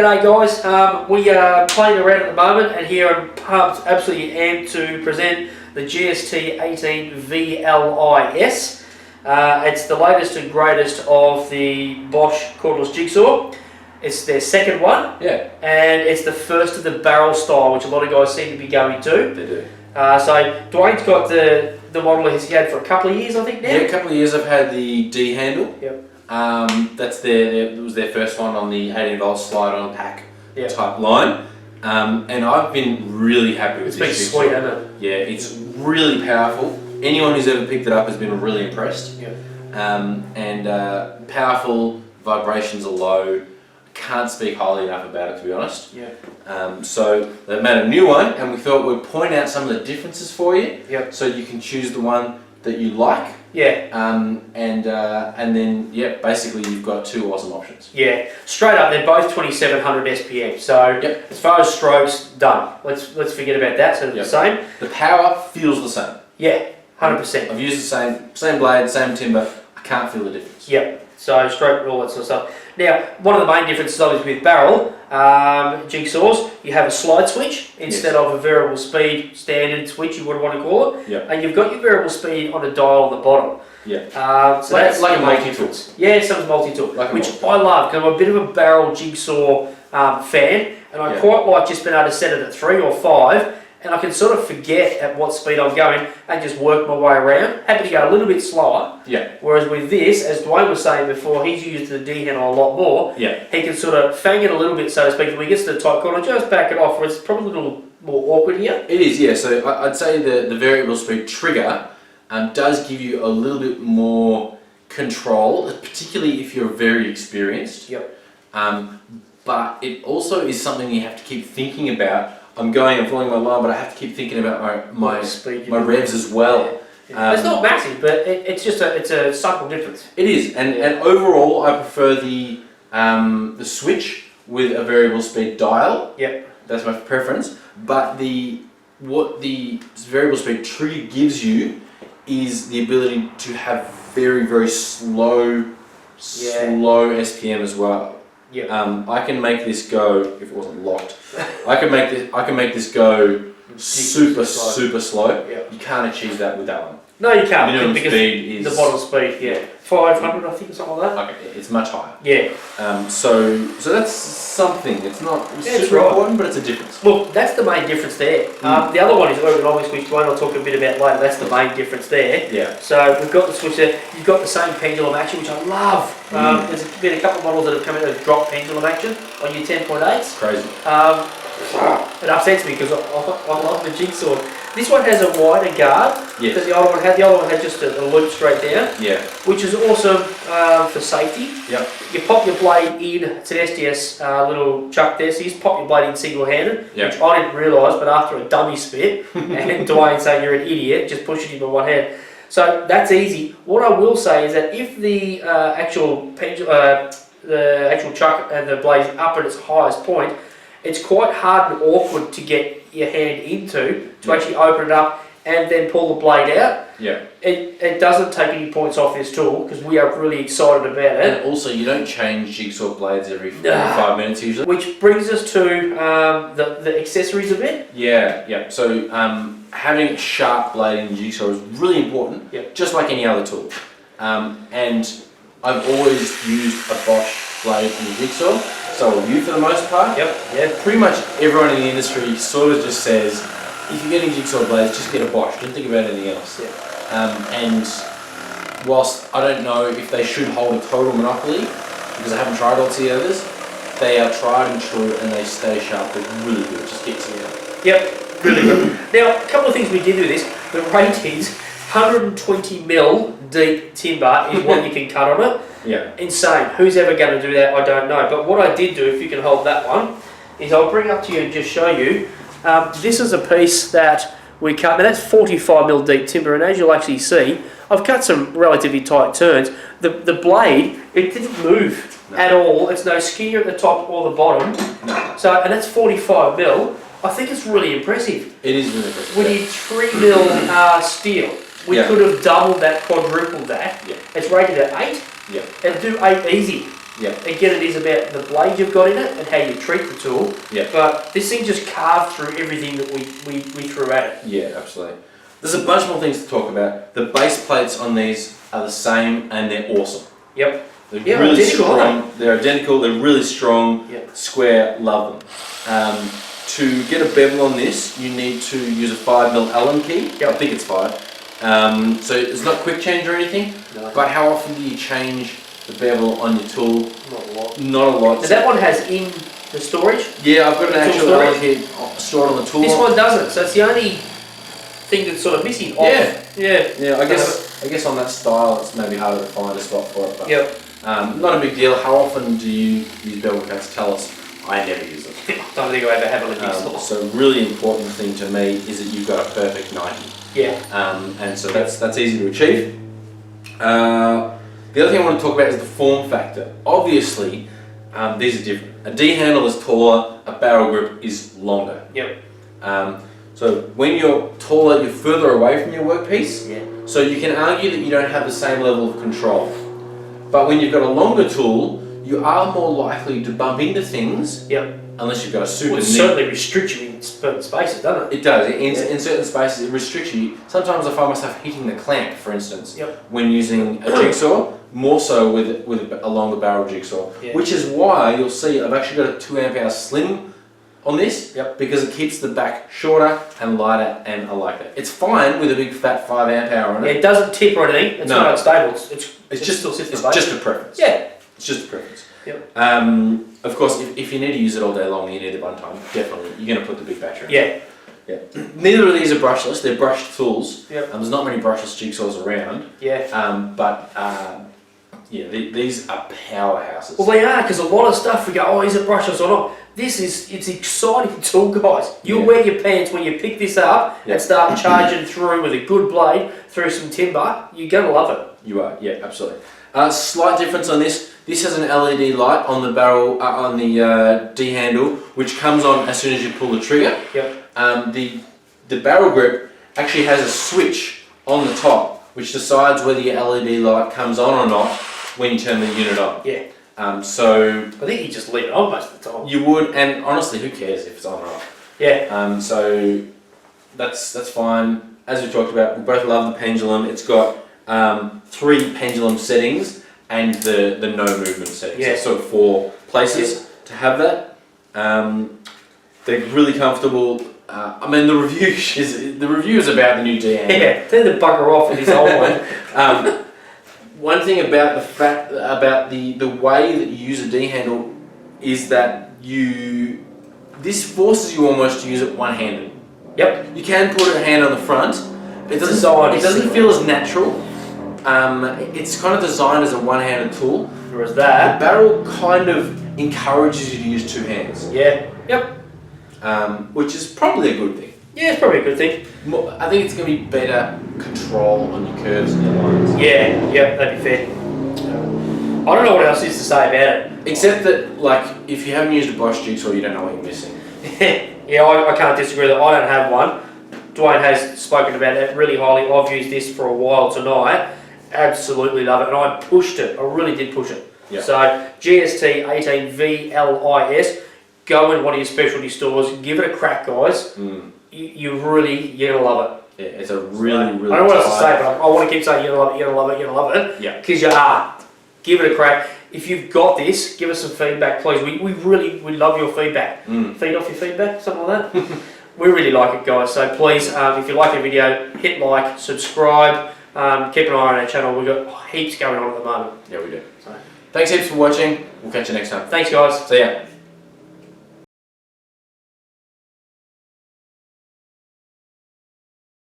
G'day guys, we are playing around at the moment, and here I'm pumped, absolutely amped to present the GST 18 VLIS. It's the latest and greatest of the Bosch cordless jigsaw. It's their second one, and it's the first of the barrel style, which a lot of guys seem to be going to. They do. So Dwayne's got the model he's had for a couple of years, I think now. Yeah, a couple of years. I've had the D handle. Yep. It was their first one on the 18-volt slide-on pack type line, and I've been really happy with this. It's been sweet, hasn't it? Yeah, it's really powerful. Anyone who's ever picked it up has been really impressed. Yeah. Powerful, vibrations are low. Can't speak highly enough about it, to be honest. Yeah. So they've made a new one, and we thought we'd point out some of the differences for you, so you can choose the one that you like. Yeah. And then basically you've got two awesome options. Yeah. Straight up, they're both 2700 SPM. So as far as strokes, done. Let's forget about that. So they're the same. The power feels the same. Yeah. 100%. I've used the same blade, same timber. I can't feel the difference. Yep. So stroke, all that sort of stuff. Now, one of the main differences obviously with barrel jigsaws, you have a slide switch instead of a variable speed standard switch, you would want to call it. Yep. And you've got your variable speed on a dial on the bottom. So that's like a main multi-tool. Yeah, some multi-tool, which I love because I'm a bit of a barrel jigsaw fan, and I quite like just being able to set it at 3 or 5. And I can sort of forget at what speed I'm going and just work my way around. Happy to go a little bit slower. Yeah. Whereas with this, as Dwayne was saying before, he's used the D handle a lot more. Yeah. He can sort of fang it a little bit, so to speak. When he gets to the tight corner, just back it off. Where it's probably a little more awkward here. It is, yeah. So I'd say the variable speed trigger does give you a little bit more control, particularly if you're very experienced. Yep. But it also is something you have to keep thinking about. I'm following my line, but I have to keep thinking about my speed, my revs as well. Yeah. It's not massive, but it's just a subtle difference. It is, and overall, I prefer the switch with a variable speed dial. Yep. That's my preference. But what the variable speed trigger gives you is the ability to have very, very slow SPM as well. Yeah. I can make this go, if it wasn't locked, I can make this go super slow. Yeah. You can't achieve that with that one. No, you can't. Minimum because speed is the bottom speed, 500 I think or something like that. Okay, it's much higher. Yeah. So that's something. It's not It's super right. important, but it's a difference. Look, that's the main difference there. The other one is ergonomics, which Dwayne will talk a bit about later. That's the main difference there. Yeah. So we've got the switch there. You've got the same pendulum action, which I love. There's been a couple of models that have come in with drop pendulum action on your 10.8s. Crazy. It upsets me because I love the jigsaw. This one has a wider guard than the other one had. The other one had just a loop straight down. Yeah. Which is awesome for safety. Yep. You pop your blade in. It's an SDS little chuck there. So you just pop your blade in single-handed, which I didn't realise, but after a dummy spit, and Dwayne saying you're an idiot, just push it in with one hand. So that's easy. What I will say is that if the actual chuck and the blade is up at its highest point, it's quite hard and awkward to get your hand into to actually open it up and then pull the blade out. Yeah. It doesn't take any points off this tool because we are really excited about it. And also, you don't change jigsaw blades every 5 minutes usually. Which brings us to the accessories a bit. Yeah. So having a sharp blade in the jigsaw is really important, just like any other tool. And I've always used a Bosch blade in the jigsaw. So will you for the most part. Pretty much everyone in the industry sort of just says, if you're getting jigsaw blades, just get a Bosch. Don't think about anything else. And whilst I don't know if they should hold a total monopoly, because I haven't tried all the others, they are tried and true and they stay sharp. They're really good. Just get to them. Yep, really good. Now, a couple of things we did with this. The rate is 120mm deep timber is what you can cut on it. Yeah. Insane. Who's ever going to do that? I don't know. But what I did do, if you can hold that one, is I'll bring it up to you and just show you. This is a piece that we cut. Now that's 45mm deep timber, and as you'll actually see, I've cut some relatively tight turns. The blade, it didn't move at all. It's no skinnier at the top or the bottom. No. So, and that's 45mm. I think it's really impressive. It is really impressive. We need 3mm steel. We could have doubled that, quadrupled that. It's rated at 8. It'll do 8 easy. Yeah. Again, it is about the blade you've got in it and how you treat the tool. Yeah. But this thing just carved through everything that we threw at it. Yeah, absolutely. There's a bunch more things to talk about. The base plates on these are the same and they're awesome. Yep. They're Yeah, really identical, strong. aren't They're identical. They're really strong. Yep. Square. Love them. To get a bevel on this, you need to use a 5mm Allen key. Yep. I think it's 5. So it's not quick change or anything. No. But how often do you change the bevel on your tool? Not a lot. Not a lot. So that one has in the storage. Yeah, I've got an The tool actual storage? Allen key stored on the tool. This one doesn't. So it's the only thing that's sort of missing. Yeah. Yeah. Yeah, I guess on that style it's maybe harder to find a spot for it. But, Yep. not a big deal. How often do you use bevel cuts? Tell us. I never use them. Don't think I ever have one of these. So really important thing to me is that you've got a perfect 90. Yeah. And so that's easy to achieve. The other thing I want to talk about is the form factor. Obviously, these are different. A D handle is taller, a barrel grip is longer. Yep. So when you're taller, you're further away from your workpiece. Yeah. So you can argue that you don't have the same level of control. But when you've got a longer tool, you are more likely to bump into things. Yep. Unless you've got a super Well, it certainly restricts you in certain spaces, doesn't it? It does. In certain spaces, it restricts you. Sometimes I find myself hitting the clamp, for instance, Yep. when using a jigsaw, more so with a longer barrel jigsaw. Yeah. Which is why you'll see I've actually got a 2 amp hour slim on this, Yep. because it keeps the back shorter and lighter, and I like it. It's fine with a big fat 5 amp hour on Yeah, it. it doesn't tip or anything. It's No. not unstable. It's just still sits in It's the base. just a preference. Yeah. It's just a preference. Yep. Of course, if you need to use it all day long, you need it one time. Definitely, you're going to put the big battery in. Yeah. Yeah. Neither of these are brushless. They're brushed tools. Yep. There's not many brushless jigsaws around. Yeah. These are powerhouses. Well, they are, because a lot of stuff we go, oh, is it brushless or not? It's exciting tool, guys. You'll Yeah. wear your pants when you pick this up Yeah. and start charging through with a good blade through some timber. You're going to love it. You are, yeah, absolutely. Slight difference on this. This has an LED light on the barrel, on the D handle, which comes on as soon as you pull the trigger. Yep. The barrel grip actually has a switch on the top, which decides whether your LED light comes on or not when you turn the unit on. Yeah. So I think you just leave it on most of the time. you would, and honestly, who cares if it's on or off? Yeah. So that's fine. As we talked about, we both love the pendulum. It's got 3 pendulum settings and the no movement settings. Yeah. So 4 places to have that. They're really comfortable. I mean, the review is about the new D handle. Yeah. Tend to bugger off with this old one. One thing about the way that you use a D handle is that this forces you almost to use it one-handed. Yep. You can put a hand on the front. It doesn't feel as natural. It's kind of designed as a one-handed tool. Whereas The that. barrel kind of encourages you to use 2 hands, Yeah. Yep. which is probably a good thing. Yeah, it's probably a good thing. I think it's going to be better control on your curves and your lines. Yeah. Yep. That'd be fair. I don't know what else is to say about it. Except that, like, if you haven't used a Bosch jigsaw, you don't know what you're missing. Yeah, I can't disagree that I don't have one. Dwayne has spoken about it really highly. I've used this for a while tonight. Absolutely love it, and I pushed it. I really did push it. Yep. So GST 18 VLIS. Go in one of your specialty stores. Give it a crack, guys. You're gonna love it. Yeah, it's a really. I don't know what else to say, but I want to keep saying you're gonna love it. You're gonna love it. You're gonna love it. Yeah. Because you are. Give it a crack. If you've got this, give us some feedback, please. We love your feedback. Feed off your feedback, something like that. We really like it, guys. So please, if you like the video, hit like, subscribe, keep an eye on our channel. We've got heaps going on at the moment. Yeah, we do. So, Thanks heaps for watching. We'll catch you next time. thanks, guys. See ya.